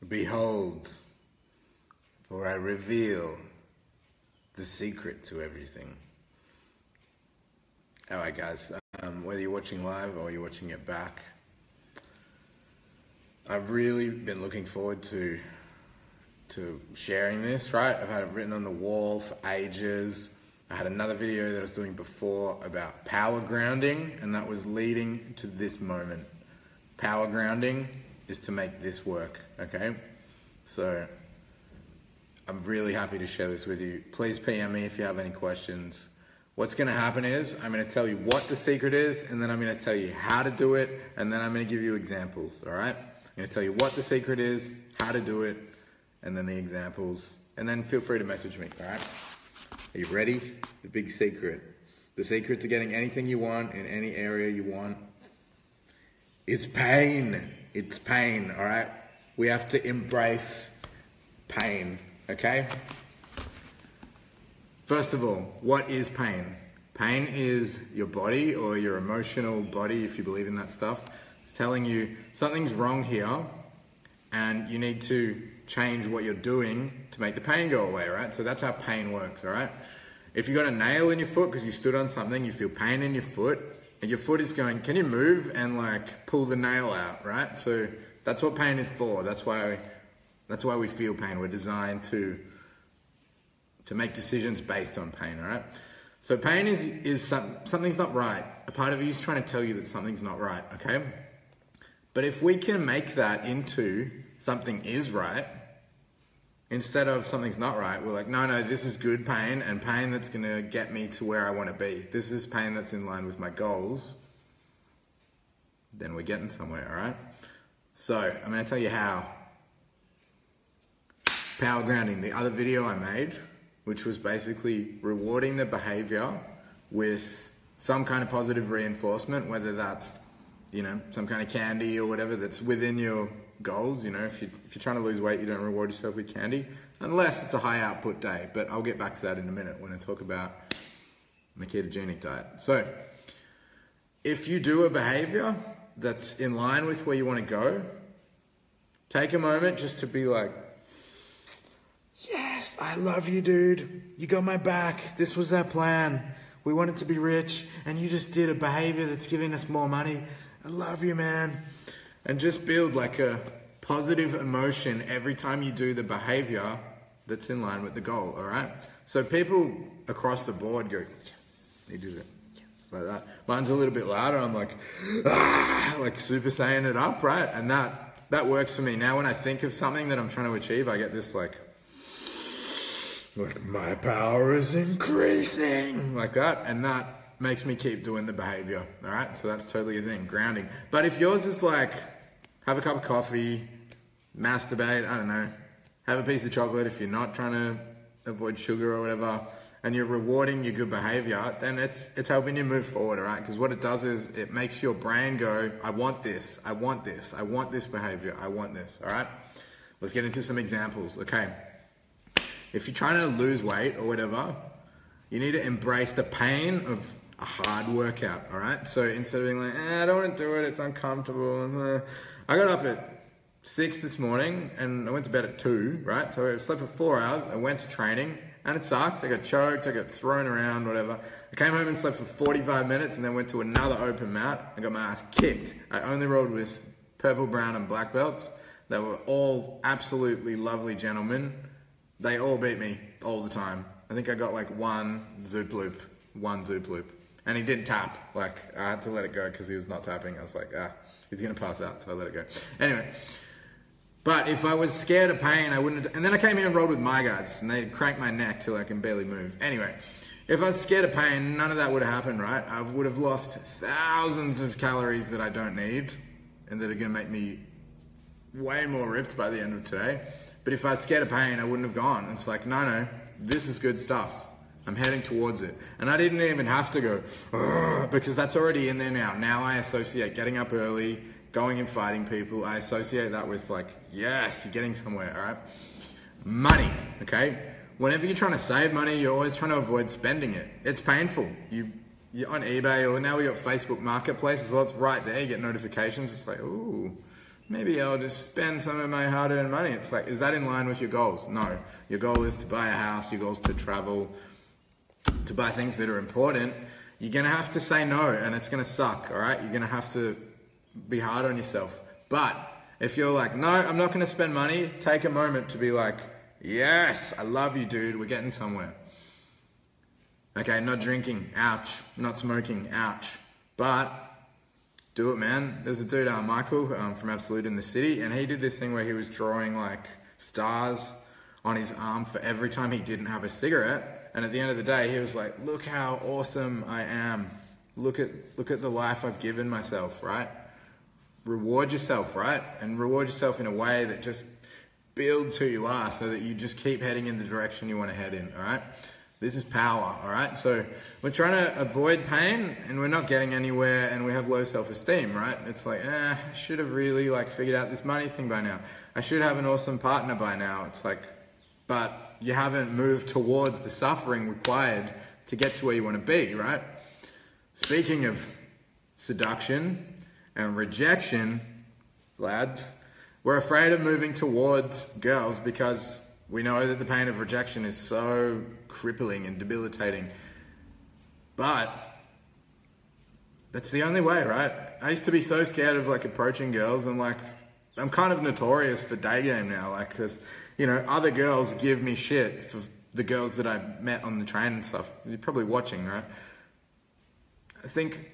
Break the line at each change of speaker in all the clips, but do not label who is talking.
Behold, for I reveal the secret to everything. Alright guys, whether you're watching live or you're watching it back, I've really been looking forward to sharing this, right? I've had it written on the wall for ages. I had another video that I was doing before about power grounding, and that was leading to this moment. Power grounding is to make this work, okay? So I'm really happy to share this with you. Please PM me if you have any questions. What's gonna happen is I'm gonna tell you what the secret is, and then I'm gonna tell you how to do it, and then I'm gonna give you examples, all right? I'm gonna tell you what the secret is, how to do it, and then the examples, and then feel free to message me, all right? Are you ready? The big secret. The secret to getting anything you want in any area you want is pain. It's pain, all right? We have to embrace pain, okay? First of all, what is pain? Pain is your body or your emotional body, if you believe in that stuff. It's telling you something's wrong here and you need to change what you're doing to make the pain go away, right? So that's how pain works, all right? If you got a nail in your foot because you stood on something, you feel pain in your foot, and your foot is going, can you move and like pull the nail out, right? So that's what pain is for. That's why we feel pain. We're designed to make decisions based on pain, all right? So pain is something's not right. A part of you is trying to tell you that something's not right, okay? But if we can make that into something is right, instead of something's not right, we're like, no, this is good pain and pain that's gonna get me to where I wanna be. This is pain that's in line with my goals. Then we're getting somewhere, all right? So I'm gonna tell you how. Power grounding, the other video I made, which was basically rewarding the behavior with some kind of positive reinforcement, whether that's, you know, some kind of candy or whatever that's within your goals. You know, if you're trying to lose weight, you don't reward yourself with candy, unless it's a high output day. But I'll get back to that in a minute when I talk about my ketogenic diet. So if you do a behavior that's in line with where you want to go, take a moment just to be like, yes, I love you, dude. You got my back. This was our plan. We wanted to be rich, and you just did a behavior that's giving us more money. I love you, man. And just build like a positive emotion every time you do the behavior that's in line with the goal, all right? So people across the board go, yes, he did it, yes, like that. Mine's a little bit louder. I'm like, like super saying it up, right? And that works for me. Now when I think of something that I'm trying to achieve, I get this like my power is increasing, like that. And that makes me keep doing the behavior, all right? So that's totally a thing, grounding. But if yours is like, have a cup of coffee, masturbate, I don't know, have a piece of chocolate if you're not trying to avoid sugar or whatever, and you're rewarding your good behavior, then it's helping you move forward, all right? Because what it does is it makes your brain go, I want this, I want this, I want this behavior, I want this, all right? Let's get into some examples, okay? If you're trying to lose weight or whatever, you need to embrace the pain of a hard workout, all right? So instead of being like, I don't want to do it, it's uncomfortable. I got up at 6 this morning and I went to bed at 2, right? So I slept for 4 hours, I went to training and it sucked. I got choked, I got thrown around, whatever. I came home and slept for 45 minutes and then went to another open mat. I got my ass kicked. I only rolled with purple, brown and black belts. They were all absolutely lovely gentlemen. They all beat me all the time. I think I got like one zoop loop. And he didn't tap. Like, I had to let it go because he was not tapping. I was like, he's gonna pass out, so I let it go. Anyway, but if I was scared of pain, I wouldn't have, and then I came here and rolled with my guys, and they'd crank my neck till I can barely move. Anyway, if I was scared of pain, none of that would have happened, right? I would have lost thousands of calories that I don't need, and that are gonna make me way more ripped by the end of today. But if I was scared of pain, I wouldn't have gone. It's like, no, this is good stuff. I'm heading towards it. And I didn't even have to go, because that's already in there now. Now I associate getting up early, going and fighting people. I associate that with like, yes, you're getting somewhere, all right? Money, okay? Whenever you're trying to save money, you're always trying to avoid spending it. It's painful. You're on eBay, or now we got Facebook Marketplace as well. It's right there. You get notifications. It's like, ooh, maybe I'll just spend some of my hard-earned money. It's like, is that in line with your goals? No. Your goal is to buy a house, your goal is to travel, to buy things that are important. You're gonna have to say no, and it's gonna suck, all right? You're gonna have to be hard on yourself. But if you're like, no, I'm not gonna spend money, take a moment to be like, yes, I love you, dude, we're getting somewhere. Okay, not drinking, ouch. Not smoking, ouch. But do it, man. There's a dude, Michael, from Absolute in the City, and he did this thing where he was drawing like stars on his arm for every time he didn't have a cigarette. And at the end of the day, he was like, look how awesome I am. Look at the life I've given myself, right? Reward yourself, right? And reward yourself in a way that just builds who you are so that you just keep heading in the direction you want to head in, all right? This is power, all right? So we're trying to avoid pain and we're not getting anywhere and we have low self-esteem, right? It's like, I should have really like figured out this money thing by now. I should have an awesome partner by now. It's like, but you haven't moved towards the suffering required to get to where you want to be, right? Speaking of seduction and rejection, lads, we're afraid of moving towards girls because we know that the pain of rejection is so crippling and debilitating. But that's the only way, right? I used to be so scared of like approaching girls, and like I'm kind of notorious for day game now, like because you know other girls give me shit for the girls that I met on the train and stuff. You're probably watching, right? I think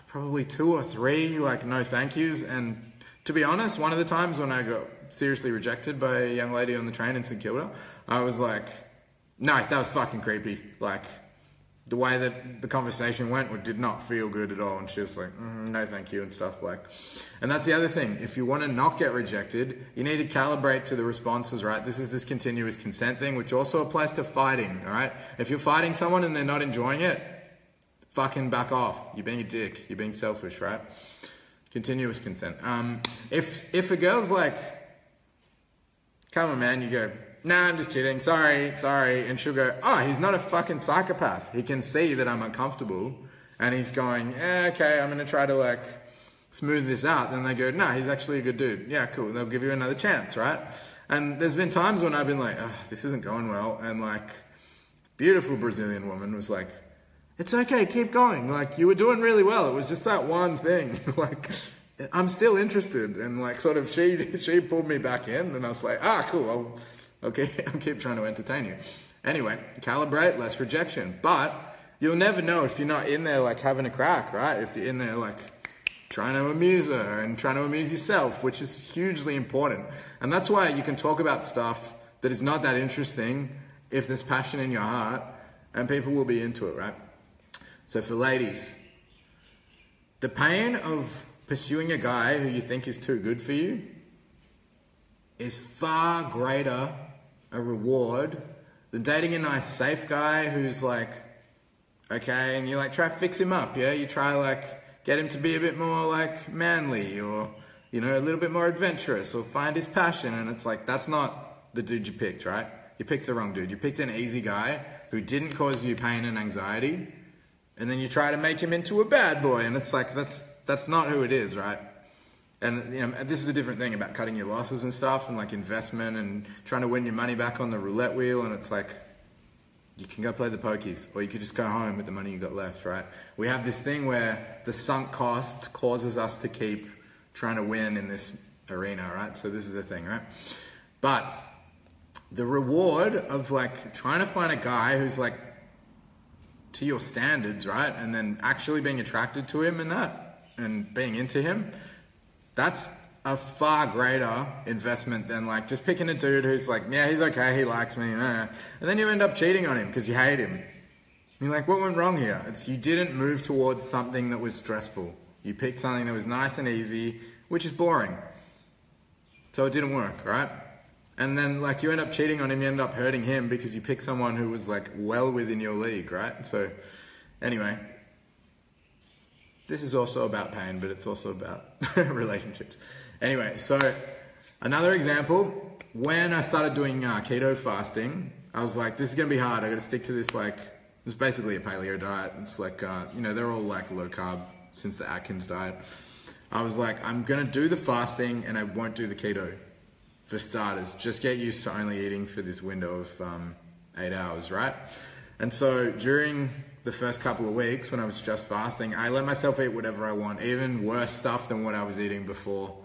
probably 2 or 3 like no thank yous, and to be honest, one of the times when I got seriously rejected by a young lady on the train in St Kilda, I was like, no, that was fucking creepy. Like, the way that the conversation went did not feel good at all. And she was like, no thank you and stuff like. And that's the other thing. If you want to not get rejected, you need to calibrate to the responses, right? This is this continuous consent thing, which also applies to fighting, all right? If you're fighting someone and they're not enjoying it, fucking back off. You're being a dick. You're being selfish, right? Continuous consent. If a girl's like, come on, man, you go, nah, I'm just kidding, sorry, and she'll go, oh, he's not a fucking psychopath. He can see that I'm uncomfortable, and he's going, okay, I'm gonna try to like smooth this out. Then they go, nah, he's actually a good dude. Yeah, cool. They'll give you another chance, right? And there's been times when I've been like, oh, this isn't going well, and like, beautiful Brazilian woman was like, it's okay, keep going. Like, you were doing really well. It was just that one thing. Like, I'm still interested. And like, sort of, she pulled me back in, and I was like, cool. I'll keep trying to entertain you. Anyway, calibrate, less rejection. But you'll never know if you're not in there like having a crack, right? If you're in there like trying to amuse her and trying to amuse yourself, which is hugely important. And that's why you can talk about stuff that is not that interesting if there's passion in your heart, and people will be into it, right? So for ladies, the pain of pursuing a guy who you think is too good for you is far greater a reward than dating a nice safe guy who's like, okay, and you like try to fix him up, yeah? You try like get him to be a bit more like manly, or, you know, a little bit more adventurous, or find his passion, and it's like, that's not the dude you picked, right? You picked the wrong dude. You picked an easy guy who didn't cause you pain and anxiety, and then you try to make him into a bad boy, and it's like, that's not who it is, right? And you know, this is a different thing about cutting your losses and stuff, and like investment and trying to win your money back on the roulette wheel, and it's like, you can go play the pokies, or you could just go home with the money you got left, right? We have this thing where the sunk cost causes us to keep trying to win in this arena, right? So this is the thing, right? But the reward of like trying to find a guy who's like to your standards, right? And then actually being attracted to him and being into him, that's a far greater investment than like just picking a dude who's like, yeah, he's okay, he likes me, and then you end up cheating on him because you hate him. You're like, what went wrong here? It's you didn't move towards something that was stressful. You picked something that was nice and easy, which is boring. So it didn't work, right? And then like you end up cheating on him, you end up hurting him because you picked someone who was like well within your league, right? So anyway, this is also about pain, but it's also about relationships. Anyway, so another example, when I started doing keto fasting, I was like, this is gonna be hard. I gotta stick to this, like, it's basically a paleo diet. It's like, you know, they're all like low carb since the Atkins diet. I was like, I'm gonna do the fasting and I won't do the keto for starters. Just get used to only eating for this window of 8 hours, right? And so during the first couple of weeks when I was just fasting, I let myself eat whatever I want, even worse stuff than what I was eating before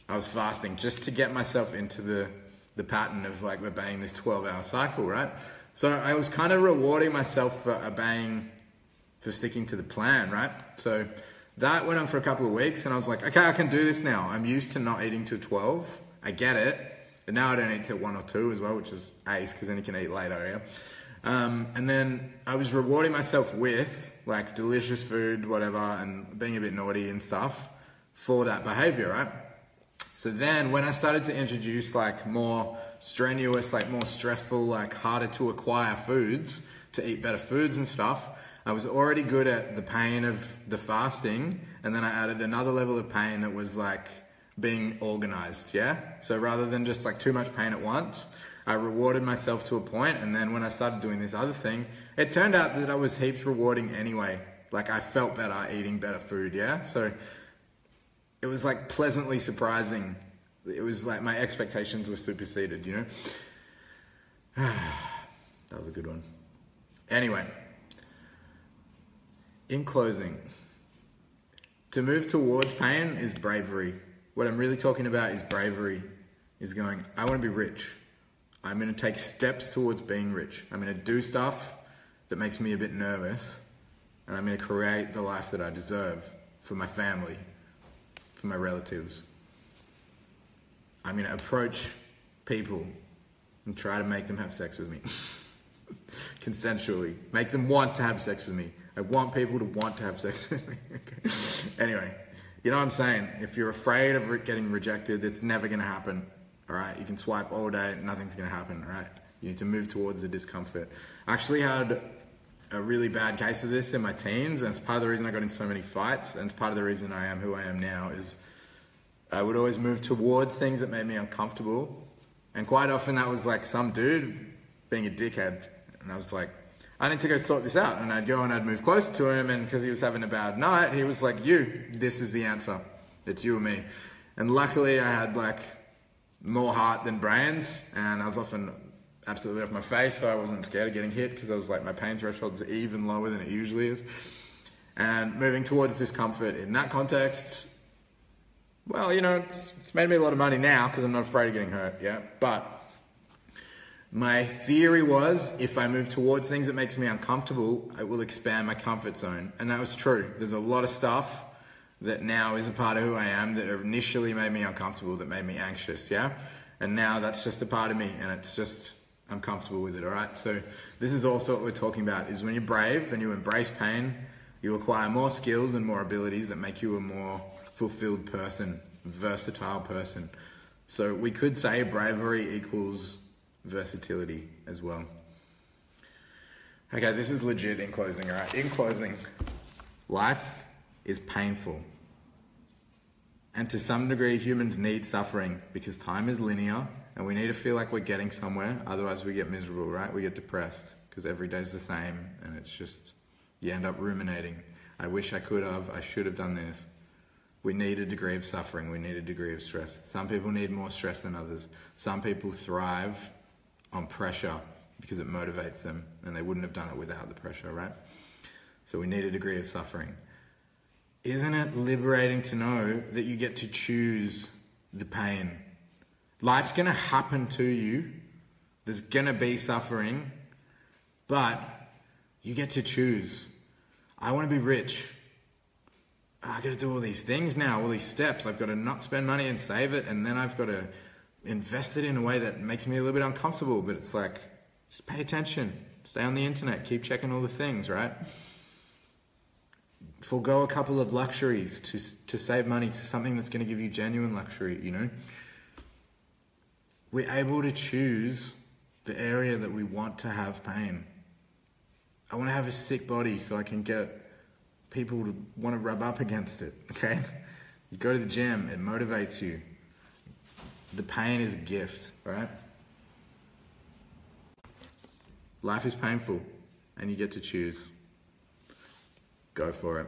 I was fasting, just to get myself into the pattern of like obeying this 12-hour cycle, right? So I was kind of rewarding myself for sticking to the plan, right? So that went on for a couple of weeks and I was like, okay, I can do this now. I'm used to not eating till 12. I get it. But now I don't eat till 1 or 2 as well, which is ace because then you can eat later, yeah? And then I was rewarding myself with like delicious food, whatever, and being a bit naughty and stuff for that behavior, right? So then when I started to introduce like more strenuous, like more stressful, like harder to acquire foods to eat better foods and stuff, I was already good at the pain of the fasting, and then I added another level of pain that was like being organized, yeah? So rather than just like too much pain at once, I rewarded myself to a point, and then when I started doing this other thing, it turned out that I was heaps rewarding anyway. Like I felt better eating better food, yeah? So it was like pleasantly surprising. It was like my expectations were superseded, you know? That was a good one. Anyway. In closing, to move towards pain is bravery. What I'm really talking about is bravery, is going, I want to be rich. I'm going to take steps towards being rich. I'm going to do stuff that makes me a bit nervous, and I'm going to create the life that I deserve for my family, for my relatives. I'm going to approach people and try to make them have sex with me. Consensually. Make them want to have sex with me. I want people to want to have sex with me. Okay. Anyway, you know what I'm saying? If you're afraid of getting rejected, it's never going to happen. All right? You can swipe all day, nothing's going to happen. All right? You need to move towards the discomfort. I actually had a really bad case of this in my teens, and it's part of the reason I got in so many fights, and it's part of the reason I am who I am now, is I would always move towards things that made me uncomfortable. And quite often that was like some dude being a dickhead. And I was like, I need to go sort this out. And I'd go and I'd move closer to him, and because he was having a bad night, he was like, this is the answer. It's you and me. And luckily I had like more heart than brains, and I was often absolutely off my face, so I wasn't scared of getting hit because I was like, my pain threshold's even lower than it usually is. And moving towards discomfort in that context, well, you know, it's made me a lot of money now because I'm not afraid of getting hurt, yeah? But my theory was, if I move towards things that makes me uncomfortable, it will expand my comfort zone. And that was true. There's a lot of stuff that now is a part of who I am that initially made me uncomfortable, that made me anxious, yeah? And now that's just a part of me, and it's just, I'm comfortable with it, all right? So this is also what we're talking about, is when you're brave and you embrace pain, you acquire more skills and more abilities that make you a more fulfilled person, versatile person. So we could say bravery equals versatility as well. Okay, this is legit in closing, all right? In closing, life is painful. And to some degree, humans need suffering because time is linear and we need to feel like we're getting somewhere. Otherwise, we get miserable, right? We get depressed because every day's the same and it's just, you end up ruminating. I wish I could have, I should have done this. We need a degree of suffering. We need a degree of stress. Some people need more stress than others. Some people thrive on pressure because it motivates them and they wouldn't have done it without the pressure, right? So we need a degree of suffering. Isn't it liberating to know that you get to choose the pain? Life's going to happen to you. There's going to be suffering, but you get to choose. I want to be rich. I got to do all these things now, all these steps. I've got to not spend money and save it, and then I've got to invest it in a way that makes me a little bit uncomfortable, but it's like, just pay attention, stay on the internet, keep checking all the things, right? Forgo a couple of luxuries to save money to something that's going to give you genuine luxury, you know? We're able to choose the area that we want to have pain. I want to have a sick body so I can get people to want to rub up against it, okay? You go to the gym, it motivates you. The pain is a gift, right? Life is painful and you get to choose. Go for it.